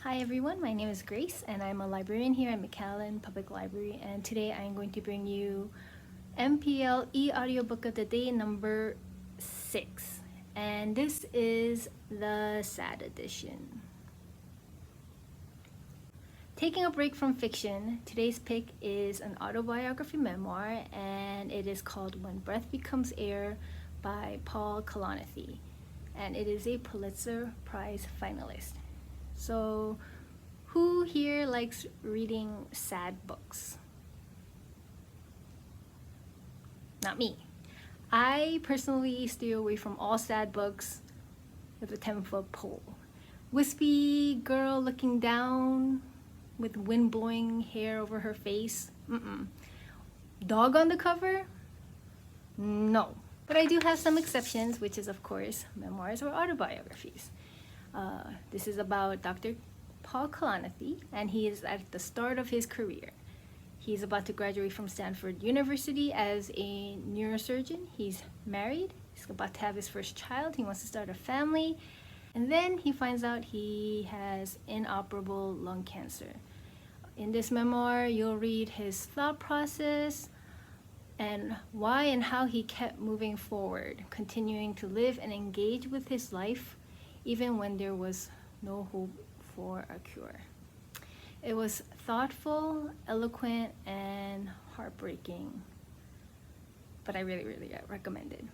Hi everyone, my name is Grace and I'm a librarian here at McAllen Public Library, and today I'm going to bring you MPL e-audiobook of the day number 6, and this is the sad edition. Taking a break from fiction, today's pick is an autobiography memoir, and it is called When Breath Becomes Air by Paul Kalanithi, and it is a Pulitzer Prize finalist. So, who here likes reading sad books? Not me. I personally steer away from all sad books with a 10-foot pole. Wispy girl looking down with wind blowing hair over her face? Dog on the cover? No. But I do have some exceptions, which is of course memoirs or autobiographies. This is about Dr. Paul Kalanithi, and he is at the start of his career. He's about to graduate from Stanford University as a neurosurgeon. He's married. He's about to have his first child. He wants to start a family. And then he finds out he has inoperable lung cancer. In this memoir, you'll read his thought process and why and how he kept moving forward, continuing to live and engage with his life even when there was no hope for a cure. It was thoughtful, eloquent, and heartbreaking, but I really recommend it.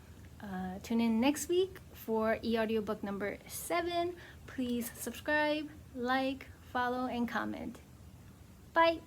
Tune in next week for eAudiobook number 7. Please subscribe, like, follow, and comment. Bye!